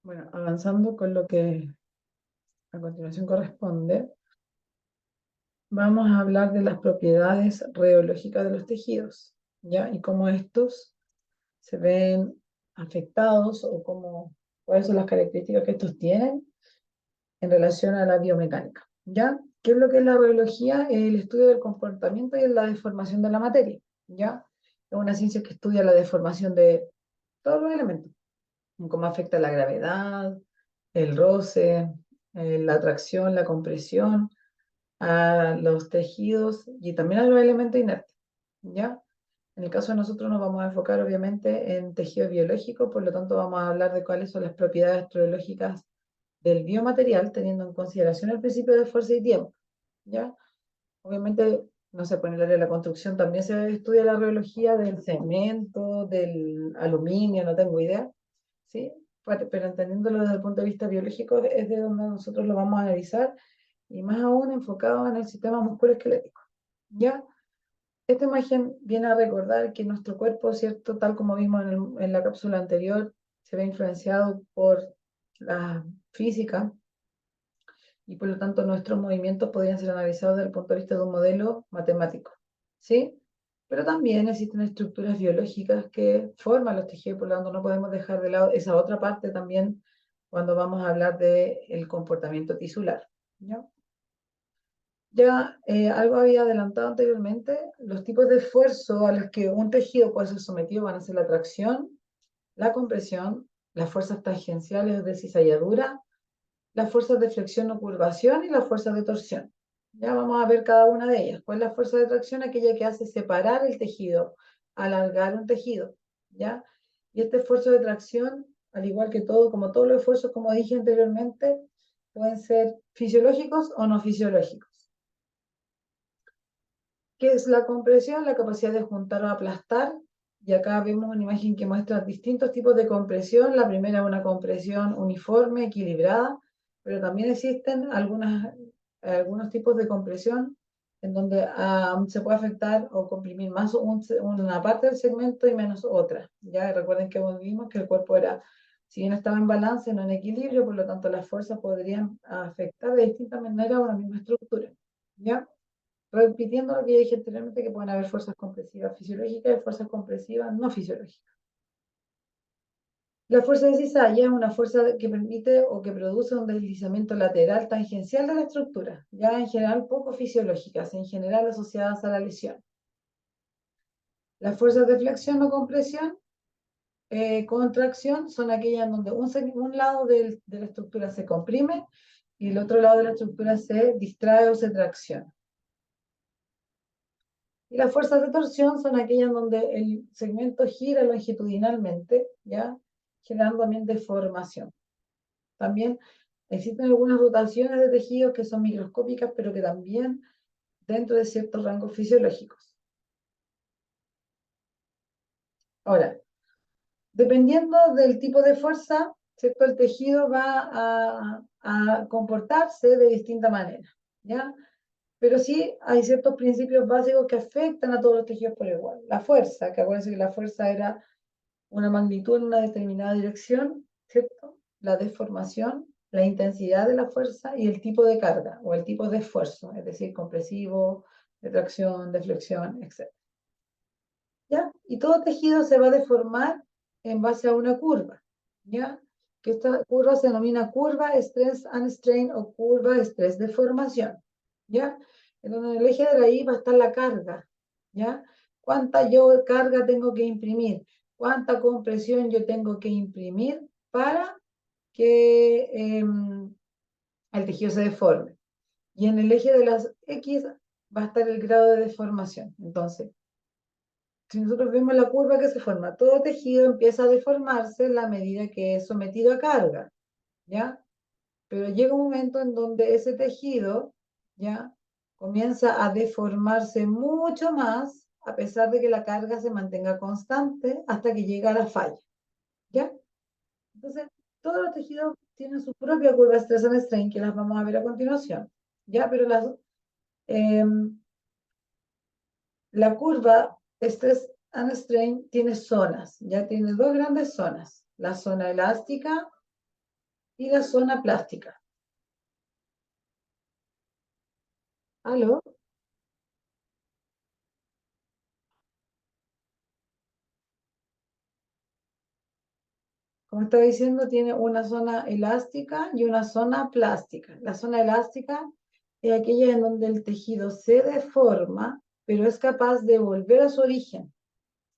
Bueno, avanzando con lo que a continuación corresponde, vamos a hablar de las propiedades rheológicas de los tejidos, ¿ya? Y cómo estos se ven afectados o cuáles son las características que estos tienen en relación a la biomecánica, ¿ya? ¿Qué es lo que es la rheología? El estudio del comportamiento y la deformación de la materia, ¿ya? Es una ciencia que estudia la deformación de todos los elementos, cómo afecta la gravedad, el roce, la atracción, la compresión, a los tejidos y también a los elementos inertes, ¿ya? En el caso de nosotros nos vamos a enfocar obviamente en tejido biológico, por lo tanto vamos a hablar de cuáles son las propiedades astrológicas del biomaterial, teniendo en consideración el principio de fuerza y tiempo, ¿ya? Obviamente, no sé, pues en el área de la construcción también se estudia la rheología del cemento, del aluminio, no tengo idea, ¿sí? Pero entendiéndolo desde el punto de vista biológico es de donde nosotros lo vamos a analizar y más aún enfocado en el sistema musculoesquelético, ¿ya? Esta imagen viene a recordar que nuestro cuerpo, ¿cierto? Tal como vimos en la cápsula anterior, se ve influenciado por la física y por lo tanto nuestros movimientos podrían ser analizados desde el punto de vista de un modelo matemático, ¿sí? Pero también existen estructuras biológicas que forman los tejidos, por lo tanto no podemos dejar de lado esa otra parte también cuando vamos a hablar del comportamiento tisular, ¿ya? Ya algo había adelantado anteriormente, los tipos de esfuerzo a los que un tejido puede ser sometido van a ser la tracción, la compresión, las fuerzas tangenciales de cizalladura, las fuerzas de flexión o curvación y las fuerzas de torsión. Ya vamos a ver cada una de ellas. ¿Cuál es la fuerza de tracción? Aquella que hace separar el tejido, alargar un tejido, ¿ya? Y este esfuerzo de tracción, al igual que todo, como todos los esfuerzos, como dije anteriormente, pueden ser fisiológicos o no fisiológicos. ¿Qué es la compresión? La capacidad de juntar o aplastar. Y acá vemos una imagen que muestra distintos tipos de compresión. La primera es una compresión uniforme, equilibrada, pero también existen algunos tipos de compresión en donde se puede afectar o comprimir más una parte del segmento y menos otra. Ya recuerden que vimos que el cuerpo era, si bien estaba en balance, no en equilibrio, por lo tanto las fuerzas podrían afectar de distinta manera a una misma estructura. ¿Ya? Repitiendo lo que ya dije anteriormente, que pueden haber fuerzas compresivas fisiológicas y fuerzas compresivas no fisiológicas. La fuerza de cizalla es una fuerza que permite o que produce un deslizamiento lateral tangencial de la estructura, ya en general poco fisiológicas, en general asociadas a la lesión. Las fuerzas de flexión o compresión, contracción, son aquellas donde un lado de la estructura se comprime y el otro lado de la estructura se distrae o se tracciona. Y las fuerzas de torsión son aquellas donde el segmento gira longitudinalmente, ¿ya? Generando también deformación. También existen algunas rotaciones de tejidos que son microscópicas, pero que también dentro de ciertos rangos fisiológicos. Ahora, dependiendo del tipo de fuerza, ¿cierto? El tejido va a comportarse de distinta manera, ¿ya? Pero sí hay ciertos principios básicos que afectan a todos los tejidos por igual. La fuerza, que acuérdense que la fuerza era una magnitud en una determinada dirección, ¿cierto? La deformación, la intensidad de la fuerza y el tipo de carga o el tipo de esfuerzo, es decir, compresivo, de tracción, de flexión, etc. ¿Ya? Y todo tejido se va a deformar en base a una curva, ¿ya? Que esta curva se denomina curva stress and strain o curva estrés deformación, ¿ya? En donde en el eje de la Y va a estar la carga, ¿ya? ¿Cuánta carga tengo que imprimir? ¿Cuánta compresión yo tengo que imprimir para que el tejido se deforme? Y en el eje de las X va a estar el grado de deformación. Entonces, si nosotros vemos la curva que se forma, todo tejido empieza a deformarse en la medida que es sometido a carga, ¿ya? Pero llega un momento en donde ese tejido, ¿ya? Comienza a deformarse mucho más, a pesar de que la carga se mantenga constante hasta que llega a la falla, ¿ya? Entonces, todos los tejidos tienen su propia curva stress and strain, que las vamos a ver a continuación, ¿ya? Pero eh, la curva stress and strain tiene zonas, ya tiene dos grandes zonas, la zona elástica y la zona plástica. ¿Aló? Como estaba diciendo, tiene una zona elástica y una zona plástica. La zona elástica es aquella en donde el tejido se deforma, pero es capaz de volver a su origen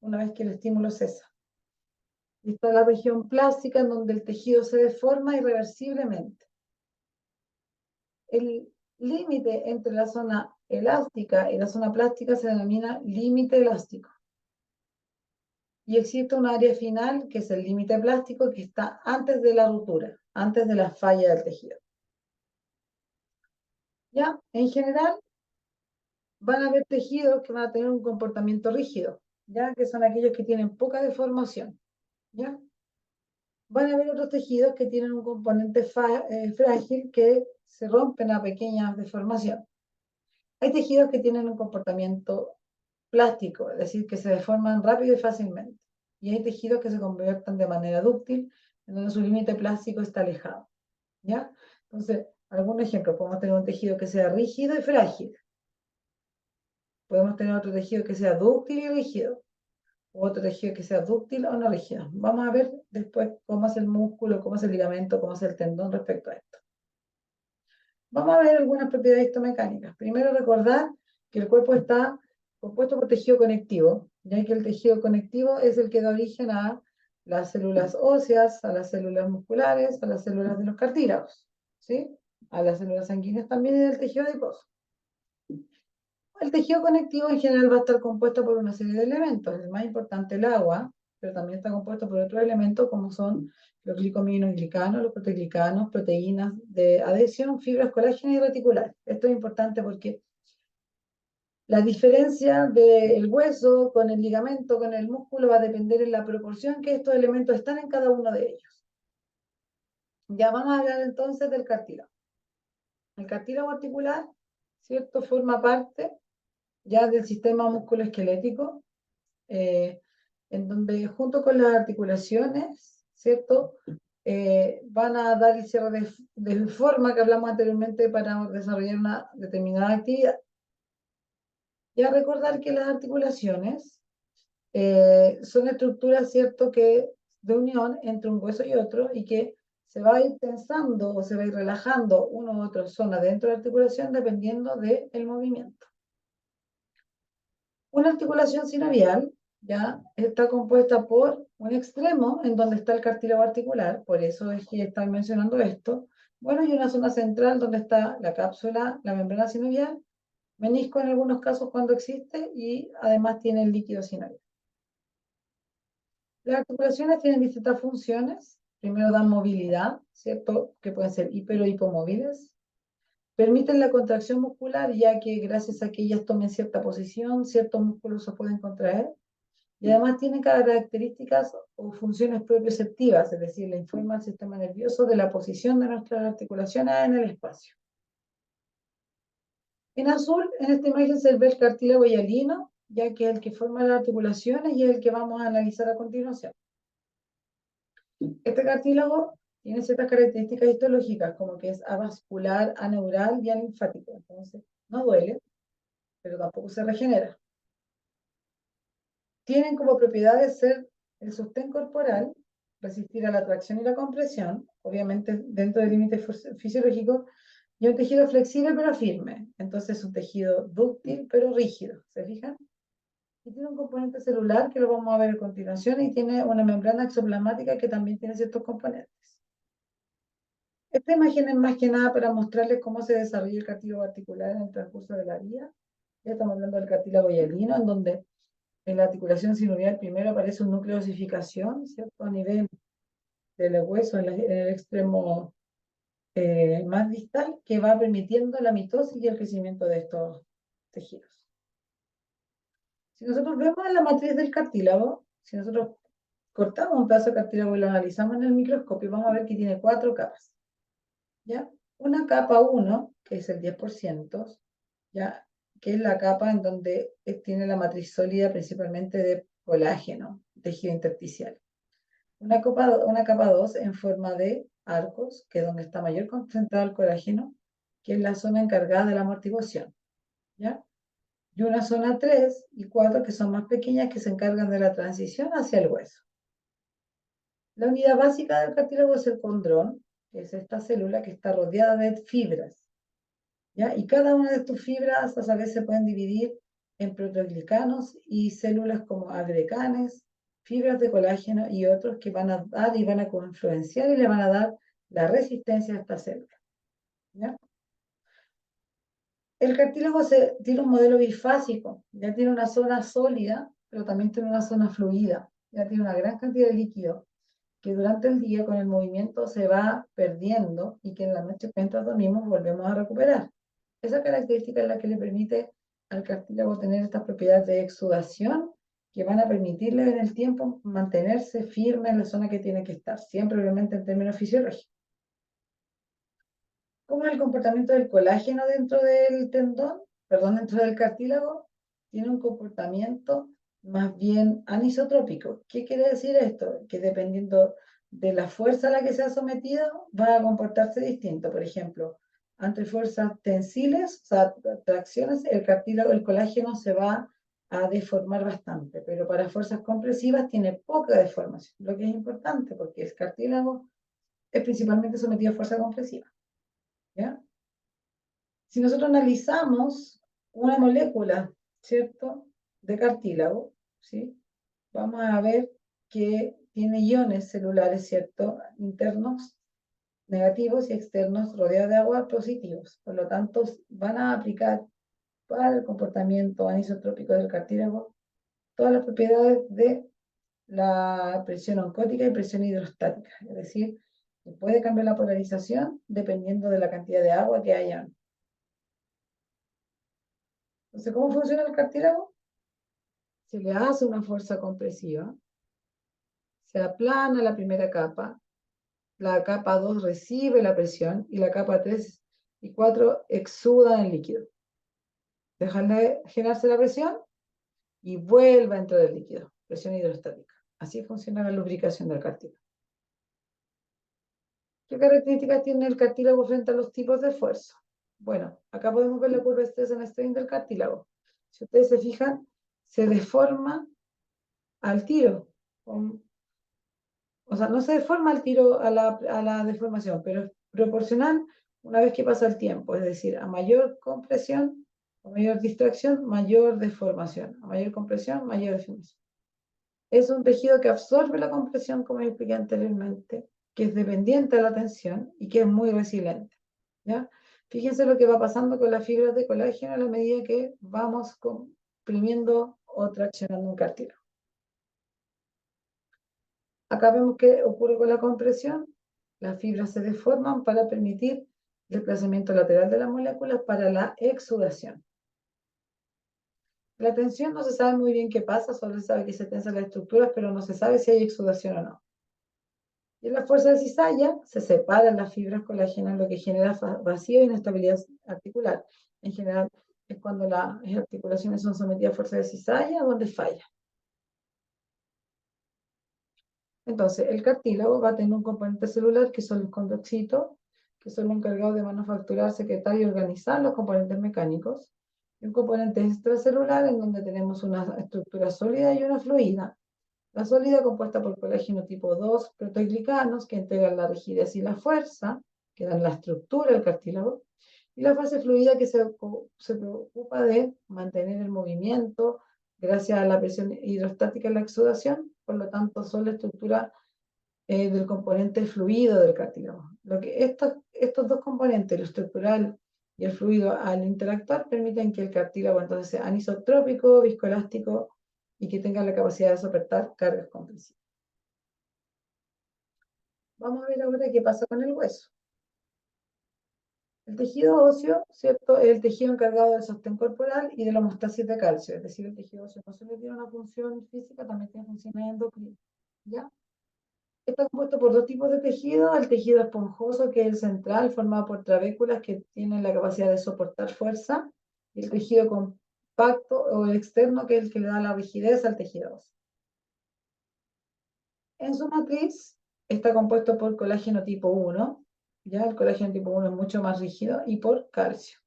una vez que el estímulo cesa. Y está la región plástica en donde el tejido se deforma irreversiblemente. El límite entre la zona elástica y la zona plástica se denomina límite elástico. Y existe un área final, que es el límite plástico, que está antes de la ruptura, antes de la falla del tejido. ¿Ya? En general, van a haber tejidos que van a tener un comportamiento rígido, ¿ya? Que son aquellos que tienen poca deformación, ¿ya? Van a haber otros tejidos que tienen un componente frágil que se rompen a pequeñas deformaciones. Hay tejidos que tienen un comportamiento plástico, es decir, que se deforman rápido y fácilmente. Y hay tejidos que se convierten de manera dúctil, en donde su límite plástico está alejado, ¿ya? Entonces, algunos ejemplos, podemos tener un tejido que sea rígido y frágil. Podemos tener otro tejido que sea dúctil y rígido, o otro tejido que sea dúctil o no rígido. Vamos a ver después cómo es el músculo, cómo es el ligamento, cómo es el tendón respecto a esto. Vamos a ver algunas propiedades histomecánicas. Primero, recordar que el cuerpo está compuesto por tejido conectivo, ya que el tejido conectivo es el que da origen a las células óseas, a las células musculares, a las células de los cartílagos, ¿sí? A las células sanguíneas también y del tejido adiposo. El tejido conectivo en general va a estar compuesto por una serie de elementos, el más importante el agua, pero también está compuesto por otros elementos como son los glicominoglicanos, los proteoglicanos, proteínas de adhesión, fibras colágenas y reticulares. Esto es importante porque la diferencia del hueso con el ligamento, con el músculo, va a depender en la proporción que estos elementos están en cada uno de ellos. Ya vamos a hablar entonces del cartílago. El cartílago articular, ¿cierto?, forma parte ya del sistema musculoesquelético, en donde junto con las articulaciones, ¿cierto? Van a dar el cierre de forma que hablamos anteriormente para desarrollar una determinada actividad. Ya recordar que las articulaciones son estructuras, ¿cierto?, que de unión entre un hueso y otro, y que se va a ir tensando o se va a ir relajando una u otra zona dentro de la articulación dependiendo del movimiento. Una articulación sinovial ya está compuesta por un extremo en donde está el cartílago articular, por eso es que están mencionando esto, bueno, y una zona central donde está la cápsula, la membrana sinovial, menisco en algunos casos cuando existe, y además tiene el líquido sinovial. Las articulaciones tienen distintas funciones. Primero dan movilidad, ¿cierto? Que pueden ser hiper o hipomóviles. Permiten la contracción muscular, ya que gracias a que ellas tomen cierta posición, ciertos músculos se pueden contraer. Y además tienen características o funciones proprioceptivas, es decir, le informa al sistema nervioso de la posición de nuestras articulaciones en el espacio. En azul, en esta imagen se ve el cartílago hialino, ya que es el que forma las articulaciones y es el que vamos a analizar a continuación. Este cartílago tiene ciertas características histológicas, como que es avascular, aneural y alinfático. Entonces, no duele, pero tampoco se regenera. Tienen como propiedades ser el sostén corporal, resistir a la tracción y la compresión, obviamente dentro del límite fisiológico, y un tejido flexible pero firme. Entonces es un tejido dúctil pero rígido, ¿se fijan? Y tiene un componente celular que lo vamos a ver a continuación, y tiene una membrana exoplasmática que también tiene ciertos componentes. Esta imagen es más que nada para mostrarles cómo se desarrolla el cartílago articular en el transcurso de la vida. Ya estamos hablando del cartílago hialino, en donde en la articulación sinovial primero aparece un núcleo de osificación, ¿cierto? A nivel del hueso, en el extremo más distal, que va permitiendo la mitosis y el crecimiento de estos tejidos. Si nosotros vemos la matriz del cartílago, si nosotros cortamos un pedazo de cartílago y lo analizamos en el microscopio, vamos a ver que tiene 4 capas. ¿Ya? Una capa 1, que es el 10%, ¿ya? Que es la capa en donde tiene la matriz sólida principalmente de colágeno, tejido intersticial. Una capa 2 en forma de arcos, que es donde está mayor concentrado el colágeno, que es la zona encargada de la amortiguación, ¿ya? Y una zona 3 y 4 que son más pequeñas, que se encargan de la transición hacia el hueso. La unidad básica del cartílago es el condrón, que es esta célula que está rodeada de fibras, ¿ya? Y cada una de estas fibras a vez se pueden dividir en proteoglicanos y células como agreganes, fibras de colágeno y otros que van a dar y van a confluenciar y le van a dar la resistencia a esta célula, ¿ya? El cartílago tiene un modelo bifásico, ya tiene una zona sólida, pero también tiene una zona fluida, ya tiene una gran cantidad de líquido que durante el día con el movimiento se va perdiendo y que en la noche mientras dormimos volvemos a recuperar. Esa característica es la que le permite al cartílago tener estas propiedades de exudación que van a permitirle en el tiempo mantenerse firme en la zona que tiene que estar, siempre obviamente en términos fisiológicos. ¿Cómo es el comportamiento del colágeno dentro del tendón? Perdón, dentro del cartílago. Tiene un comportamiento más bien anisotrópico. ¿Qué quiere decir esto? Que dependiendo de la fuerza a la que se ha sometido, va a comportarse distinto. Por ejemplo, ante fuerzas tensiles, o sea, tracciones, el cartílago, el colágeno se va a deformar bastante, pero para fuerzas compresivas tiene poca deformación, lo que es importante porque el cartílago es principalmente sometido a fuerza compresiva. ¿Ya? Si nosotros analizamos una molécula, ¿cierto?, de cartílago, ¿sí? Vamos a ver que tiene iones celulares, ¿cierto?, internos negativos y externos rodeados de agua positivos. Por lo tanto, van a aplicar para el comportamiento anisotrópico del cartílago todas las propiedades de la presión oncótica y presión hidrostática. Es decir, puede cambiar la polarización dependiendo de la cantidad de agua que haya. Entonces, ¿cómo funciona el cartílago? Se le hace una fuerza compresiva, se aplana la primera capa, la capa 2 recibe la presión y la capa 3 y 4 exudan el líquido. Dejan de generarse la presión y vuelve a entrar el líquido, presión hidrostática. Así funciona la lubricación del cartílago. ¿Qué características tiene el cartílago frente a los tipos de fuerza? Bueno, acá podemos ver la curva de estrés en strain del cartílago. Si ustedes se fijan, se deforma al tiro. O sea, no se deforma al tiro a la deformación, pero es proporcional una vez que pasa el tiempo. Es decir, a mayor compresión, a mayor distracción, mayor deformación. A mayor compresión, mayor deformación. Es un tejido que absorbe la compresión, como expliqué anteriormente, que es dependiente de la tensión y que es muy resiliente, ¿ya? Fíjense lo que va pasando con las fibras de colágeno a la medida que vamos comprimiendo o traccionando un cartílago. Acá vemos qué ocurre con la compresión. Las fibras se deforman para permitir el desplazamiento lateral de las moléculas para la exudación. La tensión no se sabe muy bien qué pasa, solo se sabe que se tensan las estructuras, pero no se sabe si hay exudación o no. Y en la fuerza de cizalla se separan las fibras colágenas, lo que genera vacío e inestabilidad articular. En general, es cuando las articulaciones son sometidas a fuerza de cizalla donde falla. Entonces, el cartílago va a tener un componente celular que son los condrocitos, que son los encargados de manufacturar, secretar y organizar los componentes mecánicos. Y un componente extracelular en donde tenemos una estructura sólida y una fluida. La sólida compuesta por colágeno tipo 2, proteoglicanos que entregan la rigidez y la fuerza, que dan la estructura del cartílago. Y la fase fluida que se preocupa de mantener el movimiento gracias a la presión hidrostática y la exudación, por lo tanto son la estructura del componente fluido del cartílago. Lo que estos dos componentes, el estructural y el fluido, al interactuar, permiten que el cartílago entonces sea anisotrópico, viscoelástico y que tenga la capacidad de soportar cargas compresivas. Vamos a ver ahora qué pasa con el hueso. El tejido óseo, ¿cierto?, es el tejido encargado del sostén corporal y de la homeostasis de calcio, es decir, el tejido óseo no solo tiene una función física, también tiene funciones endocrinas, ¿ya? Está compuesto por dos tipos de tejido, el tejido esponjoso, que es el central, formado por trabéculas que tienen la capacidad de soportar fuerza, y el tejido compacto o el externo, que es el que le da la rigidez al tejido óseo. En su matriz está compuesto por colágeno tipo 1, ya el colágeno tipo 1 es mucho más rígido, y por calcio.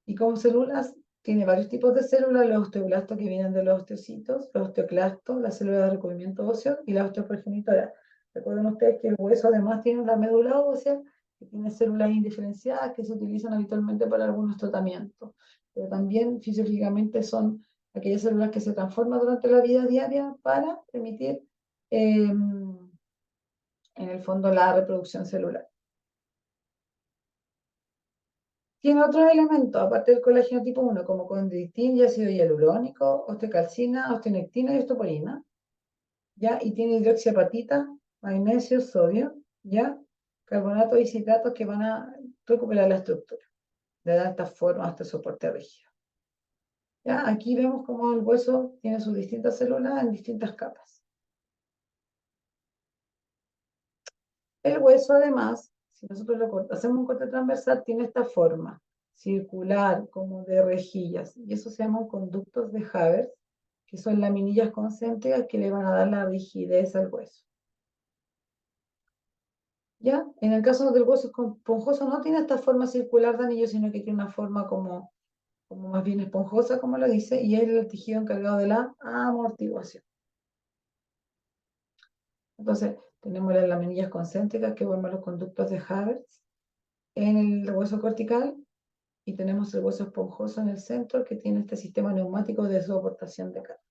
Y como células, tiene varios tipos de células: los osteoblastos, que vienen de los osteocitos, los osteoclastos, las células de recubrimiento óseo, y la osteoprogenitora. Recuerden ustedes que el hueso además tiene una médula ósea, que tiene células indiferenciadas que se utilizan habitualmente para algunos tratamientos, pero también fisiológicamente son aquellas células que se transforman durante la vida diaria para permitir, en el fondo, la reproducción celular. Tiene otros elementos, aparte del colágeno tipo 1, como condroitín y ácido hialurónico, osteocalcina, osteonectina y osteoporina, ¿ya? Y tiene hidroxiapatita, magnesio, sodio, ¿ya? Carbonatos y citratos que van a recuperar la estructura, le dan esta forma, este soporte rígido. ¿Ya? Aquí vemos cómo el hueso tiene sus distintas células en distintas capas. El hueso, además, si nosotros hacemos un corte transversal, tiene esta forma circular, como de rejillas, y eso se llaman conductos de Haber, que son laminillas concéntricas que le van a dar la rigidez al hueso. ¿Ya? En el caso del hueso esponjoso no tiene esta forma circular de anillo, sino que tiene una forma como más bien esponjosa, como lo dice, y es el tejido encargado de la amortiguación. Entonces, tenemos las laminillas concéntricas que forman los conductos de Haber en el hueso cortical, y tenemos el hueso esponjoso en el centro, que tiene este sistema neumático de soportación de carga.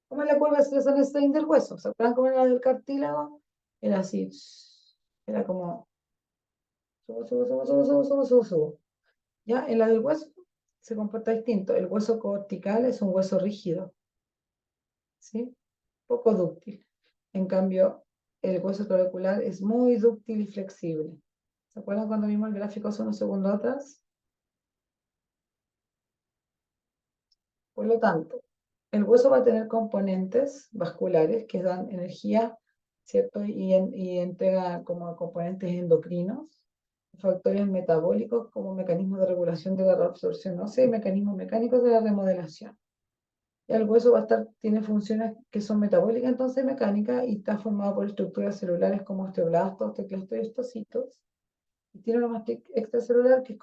¿Cómo es la curva de Streisand del hueso? ¿Se acuerdan cómo era la del cartílago? Era así, era como subo, subo, subo, subo, subo, subo, subo, subo. Ya, en la del hueso se comporta distinto. El hueso cortical es un hueso rígido, ¿sí? Poco dúctil. En cambio, el hueso clavicular es muy dúctil y flexible. ¿Se acuerdan cuando vimos el gráfico hace unos segundos atrás? Por lo tanto, el hueso va a tener componentes vasculares que dan energía, ¿cierto? Y entrega como componentes endocrinos, factores metabólicos como mecanismos de regulación de la reabsorción ósea y mecanismos mecánicos de la remodelación. Y el hueso tiene funciones que son metabólicas, entonces mecánicas, y está formado por estructuras celulares como osteoblastos, osteoclastos y ostocitos. Y tiene una matriz extracelular que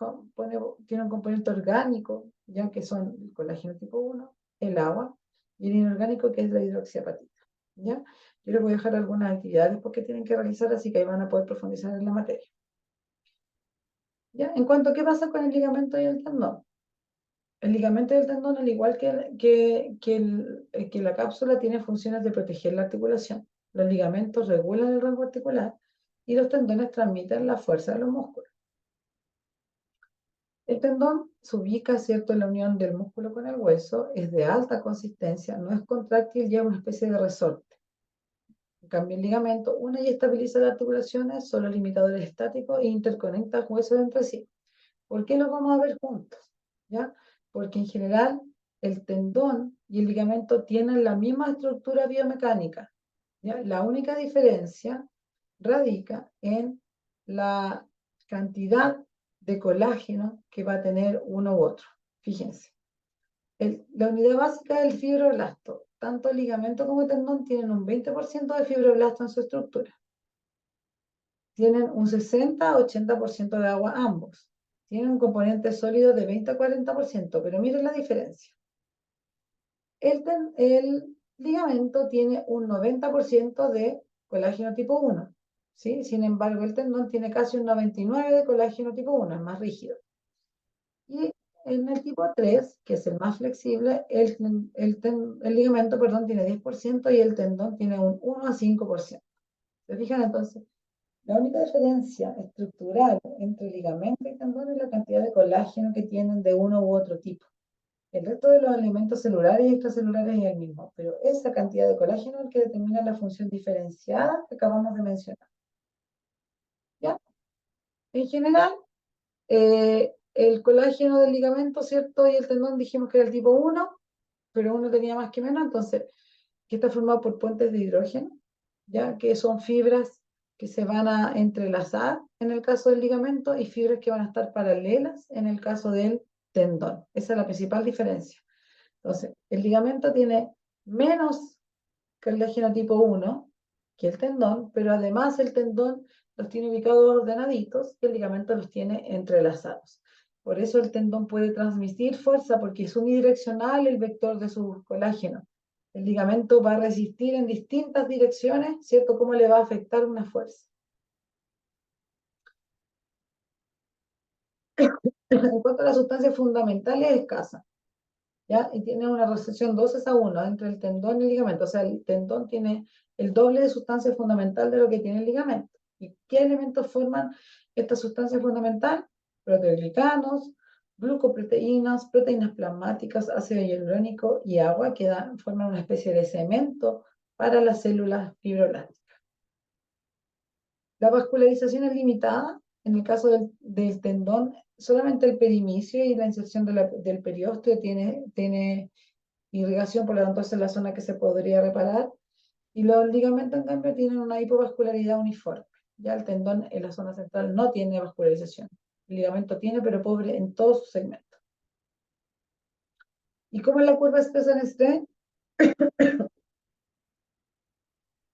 tiene un componente orgánico, ya que son el colágeno tipo 1, el agua, y el inorgánico, que es la hidroxiapatita. ¿Ya? Yo les voy a dejar algunas actividades porque tienen que realizar, así que ahí van a poder profundizar en la materia. ¿Ya? En cuanto a qué pasa con el ligamento y el tendón. El ligamento y el tendón, al igual que la cápsula, tiene funciones de proteger la articulación. Los ligamentos regulan el rango articular y los tendones transmiten la fuerza de los músculos. El tendón se ubica, ¿cierto?, en la unión del músculo con el hueso, es de alta consistencia, no es contráctil, lleva una especie de resorte. En cambio, el ligamento une y estabiliza las articulaciones, son los limitadores estáticos e interconecta huesos entre sí. ¿Por qué los vamos a ver juntos? ¿Ya? Porque en general el tendón y el ligamento tienen la misma estructura biomecánica, ¿ya? La única diferencia radica en la cantidad de colágeno que va a tener uno u otro. Fíjense, la unidad básica del fibroblasto, tanto el ligamento como el tendón tienen un 20% de fibroblasto en su estructura. Tienen un 60-80% de agua ambos. Tienen un componente sólido de 20-40%, pero miren la diferencia. El ligamento tiene un 90% de colágeno tipo 1, ¿sí? Sin embargo, el tendón tiene casi un 99% de colágeno tipo 1, es más rígido. Y en el tipo 3, que es el más flexible, el ligamento, perdón, tiene 10% y el tendón tiene un 1-5%. ¿Se fijan entonces? La única diferencia estructural entre ligamento y tendón es la cantidad de colágeno que tienen de uno u otro tipo. El resto de los elementos celulares y extracelulares es el mismo, pero esa cantidad de colágeno es el que determina la función diferenciada que acabamos de mencionar. ¿Ya? En general, el colágeno del ligamento, ¿cierto? Y el tendón dijimos que era el tipo 1, pero uno tenía más que menos, entonces, que está formado por puentes de hidrógeno, ya que son fibras que se van a entrelazar en el caso del ligamento y fibras que van a estar paralelas en el caso del tendón. Esa es la principal diferencia. Entonces, el ligamento tiene menos colágeno tipo 1, que es el tendón, pero además el tendón los tiene ubicados ordenaditos y el ligamento los tiene entrelazados. Por eso el tendón puede transmitir fuerza porque es unidireccional el vector de su colágeno. El ligamento va a resistir en distintas direcciones, ¿cierto? ¿Cómo le va a afectar una fuerza? En cuanto a las sustancias fundamentales, es escasa, ¿ya? Y tiene una relación 2:1 entre el tendón y el ligamento. O sea, el tendón tiene el doble de sustancia fundamental de lo que tiene el ligamento. ¿Y qué elementos forman esta sustancia fundamental? Proteoglicanos, glucoproteínas, proteínas plasmáticas, ácido hialurónico y agua que forman una especie de cemento para las células fibroblastas. La vascularización es limitada. En el caso del tendón, solamente el perimecio y la inserción del periósteo tiene irrigación, por lo tanto, esa es la zona que se podría reparar. Y los ligamentos, en cambio, tienen una hipovascularidad uniforme. Ya el tendón en la zona central no tiene vascularización. El ligamento tiene, pero pobre en todos sus segmentos. ¿Y cómo es la curva Speson-Strain?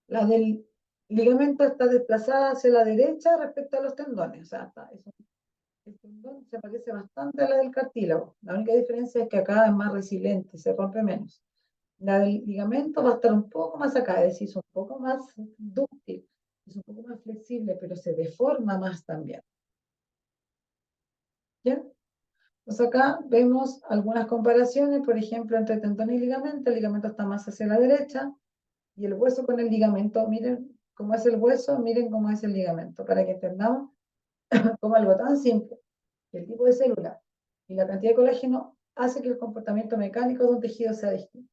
La del ligamento está desplazada hacia la derecha respecto a los tendones. O sea, el tendón se parece bastante a la del cartílago. La única diferencia es que acá es más resiliente, se rompe menos. La del ligamento va a estar un poco más acá, es decir, es un poco más dúctil, es un poco más flexible, pero se deforma más también. ¿Ya? Entonces acá vemos algunas comparaciones, por ejemplo, entre tendón y ligamento. El ligamento está más hacia la derecha y el hueso con el ligamento. Miren cómo es el hueso, miren cómo es el ligamento, para que entendamos cómo algo tan simple, el tipo de célula y la cantidad de colágeno hace que el comportamiento mecánico de un tejido sea distinto.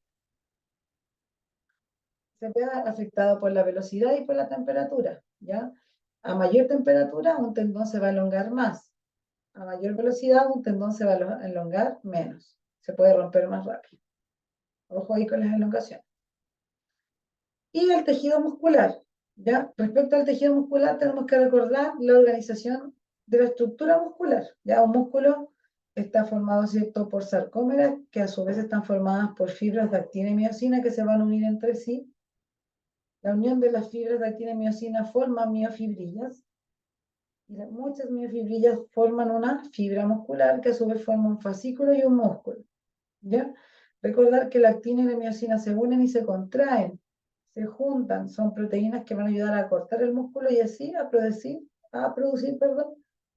Se ve afectado por la velocidad y por la temperatura, ¿ya? A mayor temperatura, un tendón se va a elongar más. A mayor velocidad, un tendón se va a elongar menos. Se puede romper más rápido. Ojo ahí con las elongaciones. Y el tejido muscular, ¿ya? Respecto al tejido muscular, tenemos que recordar la organización de la estructura muscular, ¿ya? Un músculo está formado, ¿cierto?, por sarcómeras, que a su vez están formadas por fibras de actina y miosina que se van a unir entre sí. La unión de las fibras de actina y miosina forma miofibrillas, y muchas miofibrillas forman una fibra muscular que a su vez forma un fascículo y un músculo, ¿ya? Recordar que la actina y la miosina se unen y se contraen, se juntan, son proteínas que van a ayudar a cortar el músculo y así a producir,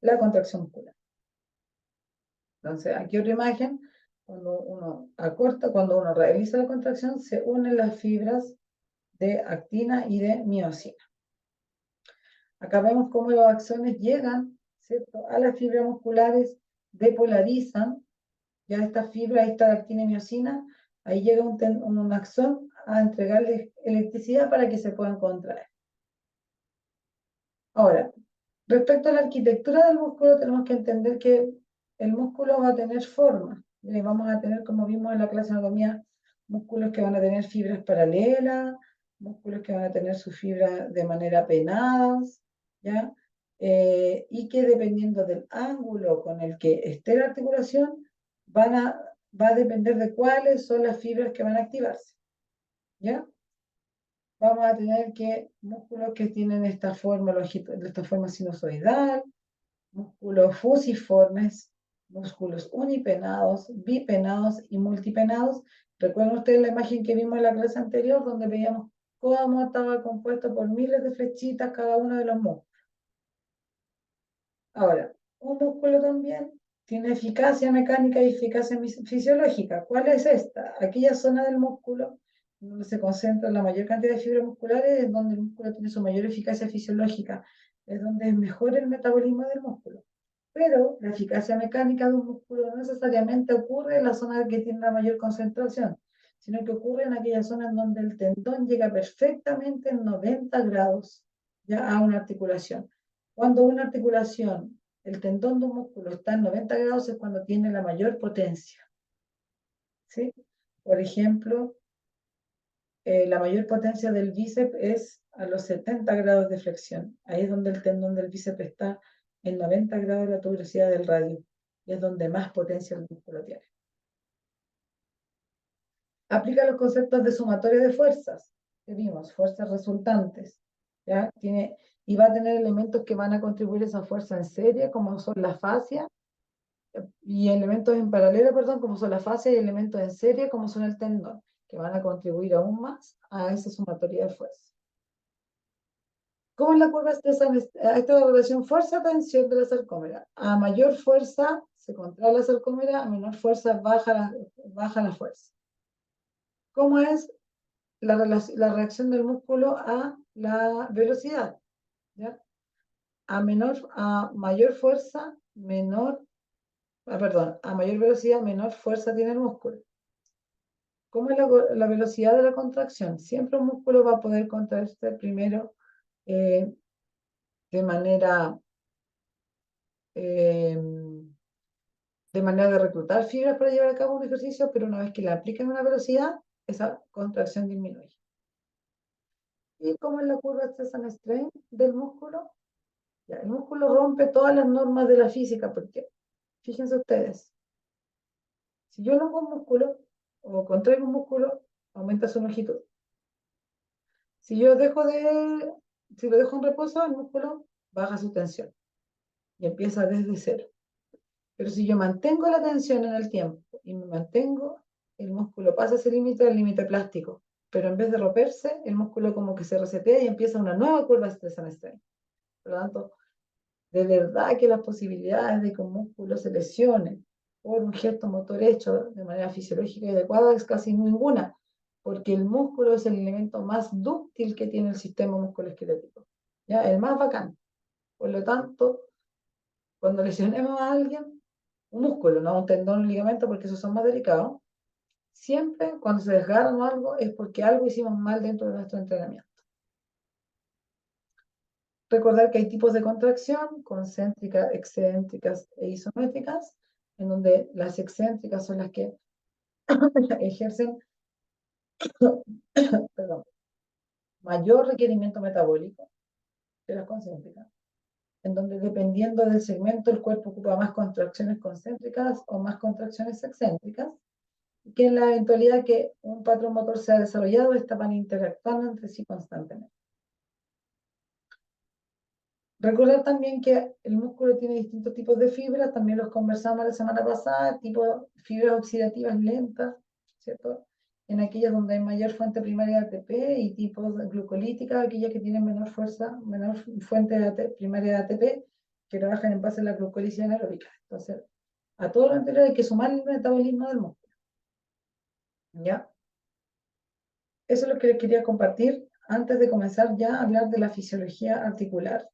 la contracción muscular. Entonces, aquí otra imagen, cuando uno acorta, cuando uno realiza la contracción, se unen las fibras de actina y de miosina. Acá vemos cómo los axones llegan, ¿cierto?, a las fibras musculares, depolarizan, ya esta fibra, esta actina y miosina, ahí llega un axón a entregarle electricidad para que se puedan contraer. Ahora, respecto a la arquitectura del músculo, tenemos que entender que el músculo va a tener forma. Y vamos a tener, como vimos en la clase de anatomía, músculos que van a tener fibras paralelas, músculos que van a tener sus fibras de manera penadas, ¿ya? Y que dependiendo del ángulo con el que esté la articulación, va a depender de cuáles son las fibras que van a activarse, ¿ya? Vamos a tener que músculos que tienen esta forma sinusoidal, músculos fusiformes, músculos unipenados, bipenados y multipenados. Recuerden ustedes la imagen que vimos en la clase anterior, donde veíamos cómo estaba compuesto por miles de flechitas cada uno de los músculos. Ahora, un músculo también tiene eficacia mecánica y eficacia fisiológica. ¿Cuál es esta? Aquella zona del músculo donde se concentra la mayor cantidad de fibras musculares, es donde el músculo tiene su mayor eficacia fisiológica, es donde es mejor el metabolismo del músculo. Pero la eficacia mecánica de un músculo no necesariamente ocurre en la zona que tiene la mayor concentración, sino que ocurre en aquella zona en donde el tendón llega perfectamente en 90 grados ya a una articulación. Cuando una articulación, el tendón de un músculo está en 90 grados es cuando tiene la mayor potencia, ¿sí? Por ejemplo, la mayor potencia del bíceps es a los 70 grados de flexión. Ahí es donde el tendón del bíceps está en 90 grados de la tuberosidad del radio. Y es donde más potencia el músculo tiene. Aplica los conceptos de sumatoria de fuerzas. que vimos, fuerzas resultantes, ¿ya? Y va a tener elementos que van a contribuir a esa fuerza en serie, como son la fascia, y elementos en paralelo, perdón, como son la fascia, y elementos en serie, como son el tendón, que van a contribuir aún más a esa sumatoria de fuerza. ¿Cómo es la curva estresa? Esta es la relación fuerza-tensión de la sarcómera. A mayor fuerza se contrae la sarcómera, a menor fuerza baja la fuerza. ¿Cómo es la reacción del músculo a la velocidad? ¿Ya? A mayor fuerza, a mayor velocidad, menor fuerza tiene el músculo. ¿Cómo es la velocidad de la contracción? Siempre un músculo va a poder contraerse primero eh, de manera eh, de manera de reclutar fibras para llevar a cabo un ejercicio, pero una vez que le aplican una velocidad, esa contracción disminuye. ¿Y cómo es la curva stress and strain del músculo? Ya, el músculo rompe todas las normas de la física, porque fíjense ustedes, si yo longo un músculo o contraigo un músculo, aumenta su longitud. Si yo si lo dejo en reposo, el músculo baja su tensión y empieza desde cero. Pero si yo mantengo la tensión en el tiempo y me mantengo, el músculo pasa ese límite al límite plástico. Pero en vez de romperse, el músculo como que se resetea y empieza una nueva curva stress and strain. Por lo tanto, de verdad que las posibilidades de que un músculo se lesione por un gesto motor hecho de manera fisiológica y adecuada es casi ninguna, porque el músculo es el elemento más dúctil que tiene el sistema musculoesquelético, ¿ya? El más bacán. Por lo tanto, cuando lesionemos a alguien, un músculo, no un tendón, un ligamento, porque esos son más delicados, siempre cuando se desgarran o algo es porque algo hicimos mal dentro de nuestro entrenamiento. Recordar que hay tipos de contracción, concéntricas, excéntricas e isométricas, en donde las excéntricas son las que ejercen perdón, mayor requerimiento metabólico que las concéntricas, en donde dependiendo del segmento el cuerpo ocupa más contracciones concéntricas o más contracciones excéntricas, que en la eventualidad que un patrón motor sea desarrollado, estaban interactuando entre sí constantemente. Recordar también que el músculo tiene distintos tipos de fibras, también los conversamos la semana pasada, tipo fibras oxidativas lentas, ¿cierto? En aquellas donde hay mayor fuente primaria de ATP y tipos glucolíticas, aquellas que tienen menor fuerza, menor fuente primaria de ATP, que trabajan en base a la glucólisis anaeróbica. Entonces, a todo lo anterior hay que sumar el metabolismo del músculo. ¿Ya? Eso es lo que les quería compartir antes de comenzar ya a hablar de la fisiología articular.